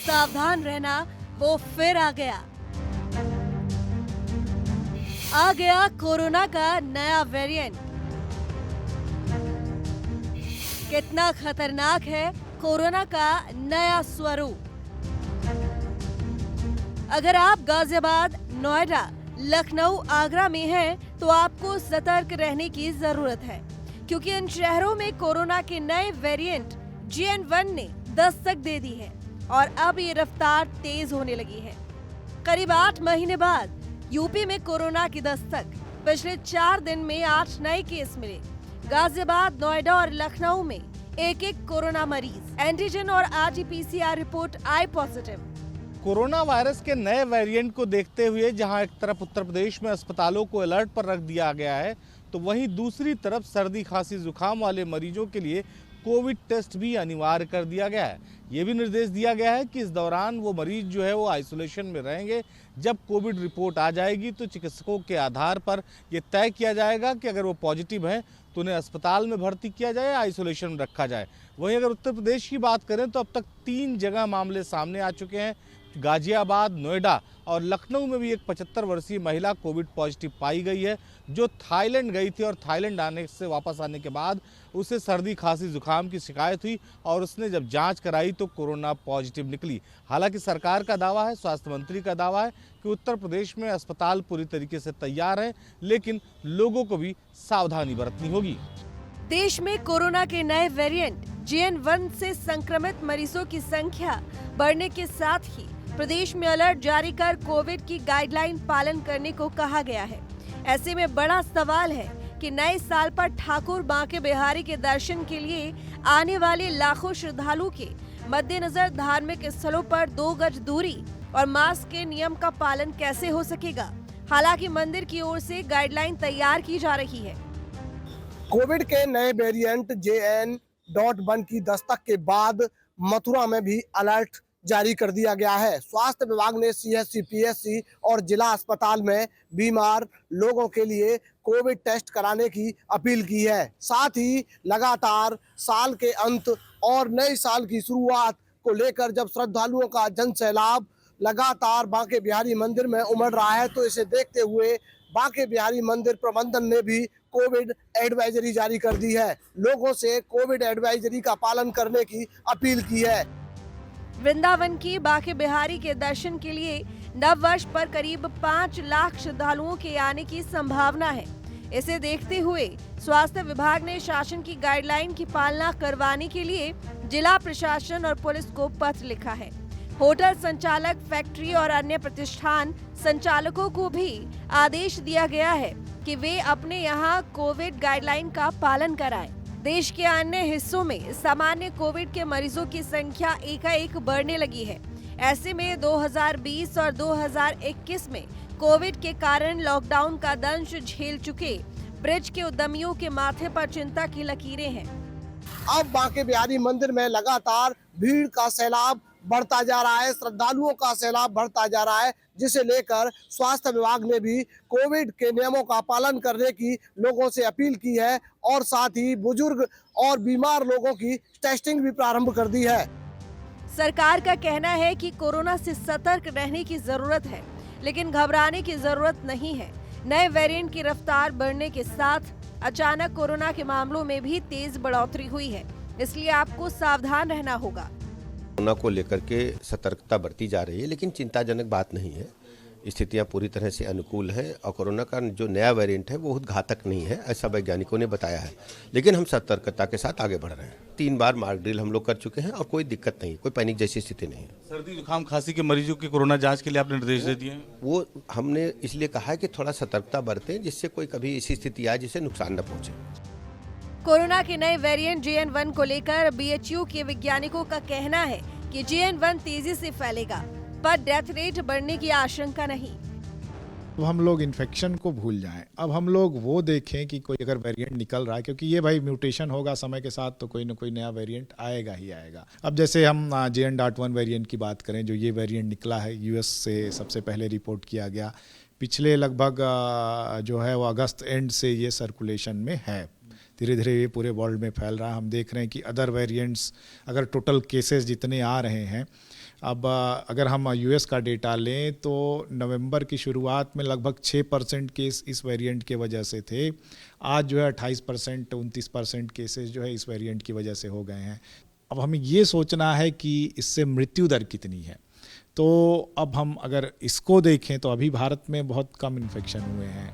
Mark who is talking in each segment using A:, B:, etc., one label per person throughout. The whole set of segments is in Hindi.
A: सावधान रहना वो फिर आ गया कोरोना का नया वेरिएंट। कितना खतरनाक है कोरोना का नया स्वरूप। अगर आप गाजियाबाद, नोएडा, लखनऊ, आगरा में हैं, तो आपको सतर्क रहने की जरूरत है, क्योंकि इन शहरों में कोरोना के नए वेरिएंट JN.1 ने दस्तक दे दी है और अब ये रफ्तार तेज होने लगी है। करीब 8 महीने बाद यूपी में कोरोना की दस्तक। पिछले 4 दिन में 8 नए केस मिले। गाजियाबाद, नोएडा और लखनऊ में एक कोरोना मरीज। एंटीजन और RT-PCR रिपोर्ट आई पॉजिटिव।
B: कोरोना वायरस के नए वेरिएंट को देखते हुए जहां एक तरफ उत्तर प्रदेश में अस्पतालों को अलर्ट पर रख दिया गया है, तो वहीं दूसरी तरफ सर्दी, खांसी, जुकाम वाले मरीजों के लिए कोविड टेस्ट भी अनिवार्य कर दिया गया है। ये भी निर्देश दिया गया है कि इस दौरान वो मरीज जो है वो आइसोलेशन में रहेंगे। जब कोविड रिपोर्ट आ जाएगी तो चिकित्सकों के आधार पर ये तय किया जाएगा कि अगर वो पॉजिटिव हैं तो उन्हें अस्पताल में भर्ती किया जाए, आइसोलेशन में रखा जाए। वहीं अगर उत्तर प्रदेश की बात करें तो अब तक 3 जगह मामले सामने आ चुके हैं। गाजियाबाद, नोएडा और लखनऊ में भी एक 75 वर्षीय महिला कोविड पॉजिटिव पाई गई है, जो थाईलैंड गई थी और थाईलैंड आने से वापस आने के बाद उसे सर्दी, खांसी, जुकाम की शिकायत हुई और उसने जब जांच कराई तो कोरोना पॉजिटिव निकली। हालांकि सरकार का दावा है, स्वास्थ्य मंत्री का दावा है कि उत्तर प्रदेश में अस्पताल पूरी तरीके से तैयार हैं, लेकिन लोगों को भी सावधानी बरतनी होगी।
A: देश में कोरोना के नए वेरिएंट JN.1 से संक्रमित मरीजों की संख्या बढ़ने के साथ ही प्रदेश में अलर्ट जारी कर कोविड की गाइडलाइन पालन करने को कहा गया है। ऐसे में बड़ा सवाल है कि नए साल पर ठाकुर बांके बिहारी के दर्शन के लिए आने वाले लाखों श्रद्धालुओं के मद्देनजर धार्मिक स्थलों पर 2 गज दूरी और मास्क के नियम का पालन कैसे हो सकेगा। हालांकि मंदिर की ओर से गाइडलाइन तैयार की जा रही है।
C: कोविड के नए वेरिएंट JN.1 की दस्तक के बाद मथुरा में भी अलर्ट जारी कर दिया गया है। स्वास्थ्य विभाग ने CHC, PHC और जिला अस्पताल में बीमार लोगों के लिए कोविड टेस्ट कराने की अपील की है। साथ ही लगातार साल के अंत और नए साल की शुरुआत को लेकर जब श्रद्धालुओं का जन सैलाब लगातार बांके बिहारी मंदिर में उमड़ रहा है, तो इसे देखते हुए बांके बिहारी मंदिर प्रबंधन ने भी कोविड एडवाइजरी जारी कर दी है। लोगों से कोविड एडवाइजरी का पालन करने की अपील की है।
A: वृंदावन की बांके बिहारी के दर्शन के लिए नव वर्ष पर करीब 5 लाख श्रद्धालुओं के आने की संभावना है। इसे देखते हुए स्वास्थ्य विभाग ने शासन की गाइडलाइन की पालना करवाने के लिए जिला प्रशासन और पुलिस को पत्र लिखा है। होटल संचालक, फैक्ट्री और अन्य प्रतिष्ठान संचालकों को भी आदेश दिया गया है कि वे अपने यहाँ कोविड गाइडलाइन का पालन कराएं। देश के अन्य हिस्सों में सामान्य कोविड के मरीजों की संख्या एकाएक बढ़ने लगी है। ऐसे में 2020 और 2021 में कोविड के कारण लॉकडाउन का दंश झेल चुके ब्रिज के उद्यमियों के माथे पर चिंता की लकीरें हैं।
C: अब बांके बिहारी मंदिर में लगातार भीड़ का सैलाब बढ़ता जा रहा है, श्रद्धालुओं का सैलाब बढ़ता जा रहा है, जिसे लेकर स्वास्थ्य विभाग ने भी कोविड के नियमों का पालन करने की लोगों से अपील की है और साथ ही बुजुर्ग और बीमार लोगों की टेस्टिंग भी प्रारंभ कर दी है।
A: सरकार का कहना है कि कोरोना से सतर्क रहने की जरूरत है, लेकिन घबराने की जरूरत नहीं है। नए वेरिएंट की रफ्तार बढ़ने के साथ अचानक कोरोना के मामलों में भी तेज बढ़ोतरी हुई है, इसलिए आपको सावधान रहना होगा।
D: कोरोना को लेकर के सतर्कता बरती जा रही है, लेकिन चिंताजनक बात नहीं है। स्थितियां पूरी तरह से अनुकूल हैं और कोरोना का जो नया वेरिएंट है वो बहुत घातक नहीं है, ऐसा वैज्ञानिकों ने बताया है। लेकिन हम सतर्कता के साथ आगे बढ़ रहे हैं। 3 बार मॉक ड्रिल हम लोग कर चुके हैं और कोई दिक्कत नहीं, कोई पैनिक जैसी स्थिति नहीं है।
B: सर्दी, जुकाम, खांसी के मरीजों की कोरोना जांच के लिए आपने निर्देश दे दिए हैं?
D: वो हमने इसलिए कहा है कि थोड़ा सतर्कता बरतें, जिससे कोई कभी ऐसी स्थिति आए जिससे नुकसान न पहुँचे।
A: कोरोना के नए वेरिएंट JN.1 को लेकर BHU के वैज्ञानिकों का कहना है कि JN.1 तेजी से फैलेगा, पर डेथ रेट बढ़ने की आशंका नहीं।
E: अब हम लोग इन्फेक्शन को भूल जाएं, अब हम लोग वो देखें कि कोई अगर वेरिएंट निकल रहा है, क्योंकि ये भाई म्यूटेशन होगा समय के साथ, तो कोई ना कोई नया वेरिएंट आएगा ही आएगा। अब जैसे हम JN.1 वेरिएंट की बात करें, जो ये वेरिएंट निकला है US से सबसे पहले रिपोर्ट किया गया, पिछले लगभग जो है वो अगस्त एंड से ये सर्कुलेशन में है। धीरे धीरे ये पूरे वर्ल्ड में फैल रहा है। हम देख रहे हैं कि अदर वेरिएंट्स, अगर टोटल केसेस जितने आ रहे हैं, अब अगर हम यूएस का डेटा लें तो नवंबर की शुरुआत में लगभग 6% केस इस वेरिएंट के वजह से थे। आज जो है 28%, 29% केसेस जो है इस वेरिएंट की वजह से हो गए हैं। अब हमें ये सोचना है कि इससे मृत्यु दर कितनी है। तो अब हम अगर इसको देखें तो अभी भारत में बहुत कम इन्फेक्शन हुए हैं।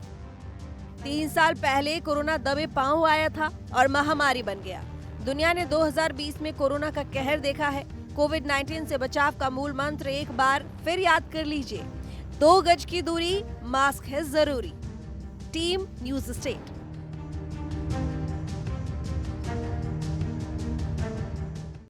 A: 3 साल पहले कोरोना दबे पांव आया था और महामारी बन गया। दुनिया ने 2020 में कोरोना का कहर देखा है। कोविड-19 से बचाव का मूल मंत्र एक बार फिर याद कर लीजिए, 2 गज की दूरी, मास्क है जरूरी। Team news state.